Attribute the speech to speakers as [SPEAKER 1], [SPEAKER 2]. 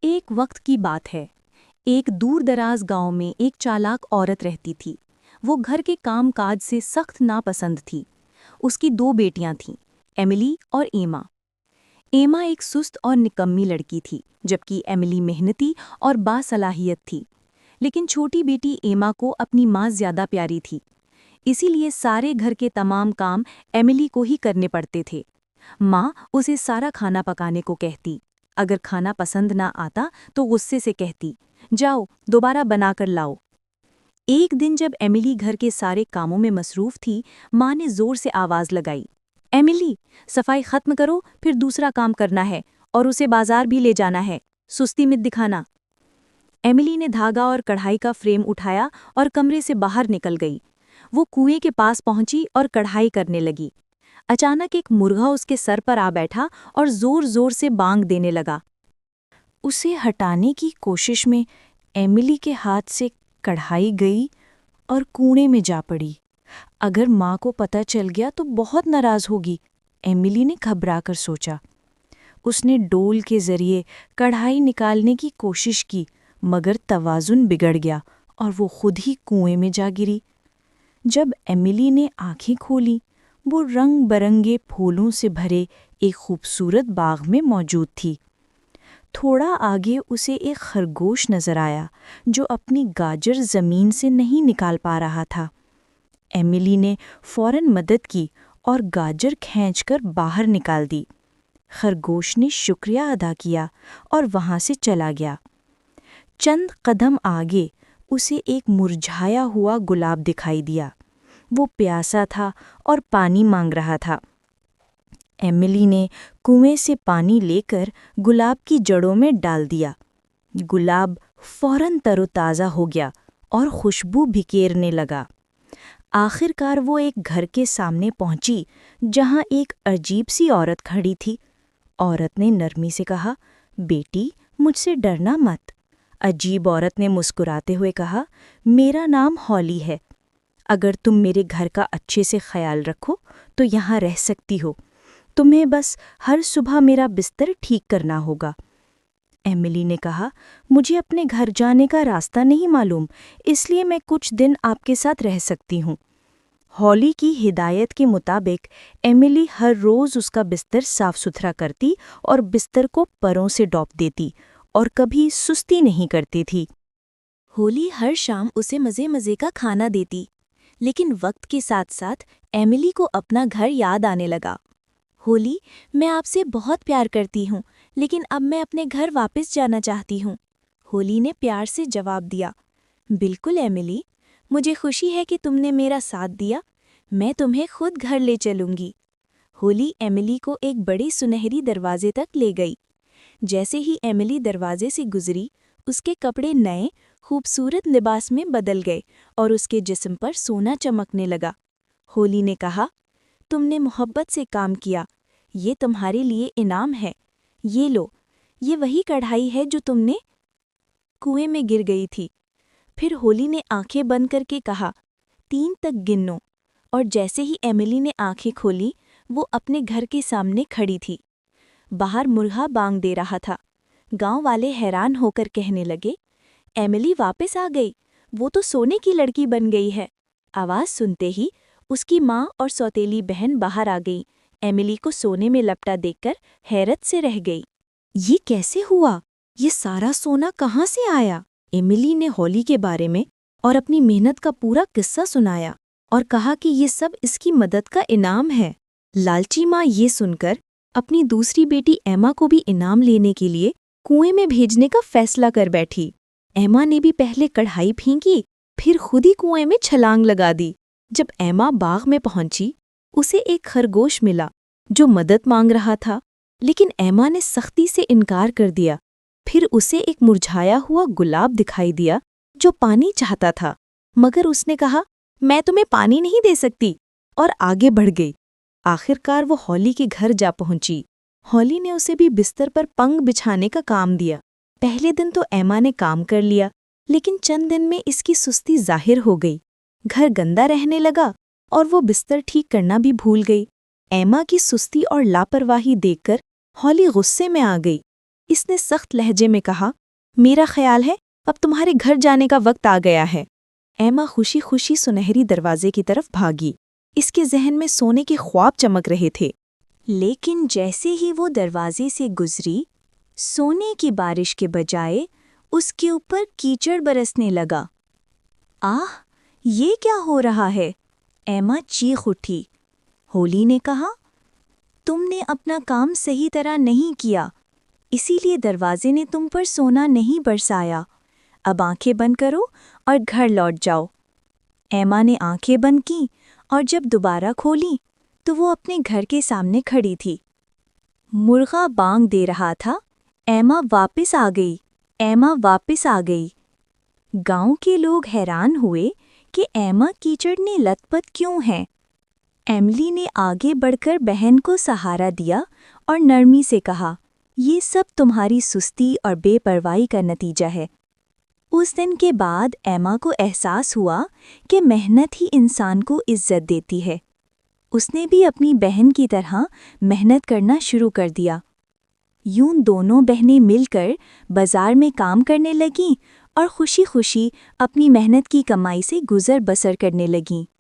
[SPEAKER 1] ایک وقت کی بات ہے۔ ایک دور دراز گاؤں میں ایک چالاک عورت رہتی تھی۔ وہ گھر کے کام کاج سے سخت ناپسند تھی۔ اس کی 2 بیٹیاں تھیں، ایملی اور ایما۔ ایما ایک سست اور نکمی لڑکی تھی، جبکہ ایملی محنتی اور باصلاحیت تھی۔ لیکن چھوٹی بیٹی ایما کو اپنی ماں زیادہ پیاری تھی، اسی لیے سارے گھر کے تمام کام ایملی کو ہی کرنے پڑتے تھے۔ ماں اسے سارا کھانا پکانے کو کہتی۔ اگر کھانا پسند نہ آتا تو غصے سے کہتی، جاؤ دوبارہ بنا کر لاؤ۔ ایک دن جب ایملی گھر کے سارے کاموں میں مصروف تھی، ماں نے زور سے آواز لگائی، ایملی، صفائی ختم کرو، پھر دوسرا کام کرنا ہے اور اسے بازار بھی لے جانا ہے، سستی مت دکھانا۔ ایملی نے دھاگا اور کڑھائی کا فریم اٹھایا اور کمرے سے باہر نکل گئی۔ وہ کنویں کے پاس پہنچی اور کڑھائی کرنے لگی۔ اچانک ایک مرغا اس کے سر پر آ بیٹھا اور زور زور سے بانگ دینے لگا۔ اسے ہٹانے کی کوشش میں ایملی کے ہاتھ سے کڑھائی گئی اور کنویں میں جا پڑی۔ اگر ماں کو پتہ چل گیا تو بہت ناراض ہوگی، ایملی نے گھبرا کر سوچا۔ اس نے ڈول کے ذریعے کڑھائی نکالنے کی کوشش کی، مگر توازن بگڑ گیا اور وہ خود ہی کنویں میں جا گری۔ جب ایملی نے آنکھیں کھولیں، وہ رنگ برنگے پھولوں سے بھرے ایک خوبصورت باغ میں موجود تھی۔ تھوڑا آگے اسے ایک خرگوش نظر آیا جو اپنی گاجر زمین سے نہیں نکال پا رہا تھا۔ ایملی نے فوراً مدد کی اور گاجر کھینچ کر باہر نکال دی۔ خرگوش نے شکریہ ادا کیا اور وہاں سے چلا گیا۔ چند قدم آگے اسے ایک مرجھایا ہوا گلاب دکھائی دیا۔ وہ پیاسا تھا اور پانی مانگ رہا تھا۔ ایملی نے کنویں سے پانی لے کر گلاب کی جڑوں میں ڈال دیا۔ گلاب فوراً تر و تازہ ہو گیا اور خوشبو بکھیرنے لگا۔ آخر کار وہ ایک گھر کے سامنے پہنچی جہاں ایک عجیب سی عورت کھڑی تھی۔ عورت نے نرمی سے کہا، بیٹی، مجھ سے ڈرنا مت۔ عجیب عورت نے مسکراتے ہوئے کہا، میرا نام ہالی ہے۔ اگر تم میرے گھر کا اچھے سے خیال رکھو تو یہاں رہ سکتی ہو۔ تمہیں بس ہر صبح میرا بستر ٹھیک کرنا ہوگا۔ ایملی نے کہا، مجھے اپنے گھر جانے کا راستہ نہیں معلوم، اس لیے میں کچھ دن آپ کے ساتھ رہ سکتی ہوں۔ ہالی کی ہدایت کے مطابق ایملی ہر روز اس کا بستر صاف ستھرا کرتی اور بستر کو پروں سے ڈھانپ دیتی اور کبھی سستی نہیں کرتی تھی۔ ہالی ہر شام اسے مزے مزے کا کھانا دیتی، لیکن وقت کے ساتھ ساتھ ایملی کو اپنا گھر یاد آنے لگا۔ ہالی، میں آپ سے بہت پیار کرتی ہوں، لیکن اب میں اپنے گھر واپس جانا چاہتی ہوں۔ ہالی نے پیار سے جواب دیا، بالکل ایملی، مجھے خوشی ہے کہ تم نے میرا ساتھ دیا، میں تمہیں خود گھر لے چلوں گی۔ ہالی ایملی کو ایک بڑے سنہری دروازے تک لے گئی۔ جیسے ہی ایملی دروازے سے گزری، اس کے کپڑے نئے، خوبصورت لباس میں بدل گئے اور اس کے جسم پر سونا چمکنے لگا۔ ہالی نے کہا، تم نے محبت سے کام کیا، یہ تمہارے لیے انعام ہے۔ یہ لو، یہ وہی کڑھائی ہے جو تم نے کنویں میں گر گئی تھی۔ پھر ہالی نے آنکھیں بند کر کے کہا، 3 تک گنو، اور جیسے ہی ایملی نے آنکھیں کھولی، وہ اپنے گھر کے سامنے کھڑی تھی۔ باہر مرغا بانگ دے رہا تھا۔ گاؤں والے حیران ہو کر کہنے لگے، ایملی واپس آ گئی، وہ تو سونے کی لڑکی بن گئی ہے۔ آواز سنتے ہی اس کی ماں اور سوتیلی بہن باہر آ گئی۔ ایملی کو سونے میں لپٹا دیکھ کر حیرت سے رہ گئی۔ یہ کیسے ہوا؟ یہ سارا سونا کہاں سے آیا؟ ایملی نے ہالی کے بارے میں اور اپنی محنت کا پورا قصہ سنایا اور کہا کہ یہ سب اس کی مدد کا انعام ہے۔ لالچی ماں یہ سن کر اپنی دوسری بیٹی ایما کو بھی انعام لینے کے لیے کنویں میں بھیجنے کا فیصلہ کر بیٹھی۔ ایما نے بھی پہلے کڑھائی پھینکی، پھر خود ہی کنویں میں چھلانگ لگا دی۔ جب ایما باغ میں پہنچی، اسے ایک خرگوش ملا جو مدد مانگ رہا تھا، لیکن ایما نے سختی سے انکار کر دیا۔ پھر اسے ایک مرجھایا ہوا گلاب دکھائی دیا جو پانی چاہتا تھا، مگر اس نے کہا، میں تمہیں پانی نہیں دے سکتی، اور آگے بڑھ گئی۔ آخر کار وہ ہالی کے گھر جا پہنچی۔ ہالی نے اسے بھی بستر پر پنگ بچھانے کا کام دیا۔ پہلے دن تو ایما نے کام کر لیا، لیکن چند دن میں اس کی سستی ظاہر ہو گئی۔ گھر گندا رہنے لگا اور وہ بستر ٹھیک کرنا بھی بھول گئی۔ ایما کی سستی اور لاپرواہی دیکھ کر ہالی غصے میں آ گئی۔ اس نے سخت لہجے میں کہا، میرا خیال ہے اب تمہارے گھر جانے کا وقت آ گیا ہے۔ ایما خوشی خوشی سنہری دروازے کی طرف بھاگی۔ اس کے ذہن میں سونے کے خواب چمک رہے تھے، لیکن جیسے ہی وہ دروازے سے گزری، سونے کی بارش کے بجائے اس کے اوپر کیچڑ برسنے لگا۔ آہ، یہ کیا ہو رہا ہے؟ ایما چیخ اٹھی۔ ہولی نے کہا، تم نے اپنا کام صحیح طرح نہیں کیا، اسی لیے دروازے نے تم پر سونا نہیں برسایا۔ اب آنکھیں بند کرو اور گھر لوٹ جاؤ۔ ایما نے آنکھیں بند کیں اور جب دوبارہ کھولیں تو وہ اپنے گھر کے سامنے کھڑی تھی۔ مرغا بانگ دے رہا تھا، ایما واپس آ گئی، ایما واپس آ گئی۔ گاؤں کے لوگ حیران ہوئے کہ ایما کیچڑ میں لت پت کیوں ہے۔ ایملی نے آگے بڑھ کر بہن کو سہارا دیا اور نرمی سے کہا، یہ سب تمہاری سستی اور بے پرواہی کا نتیجہ ہے۔ اس دن کے بعد ایما کو احساس ہوا کہ محنت ہی انسان کو عزت دیتی ہے۔ اس نے بھی اپنی بہن کی طرح محنت کرنا شروع کر دیا۔ یوں دونوں بہنیں مل کر بازار میں کام کرنے لگیں اور خوشی خوشی اپنی محنت کی کمائی سے گزر بسر کرنے لگیں۔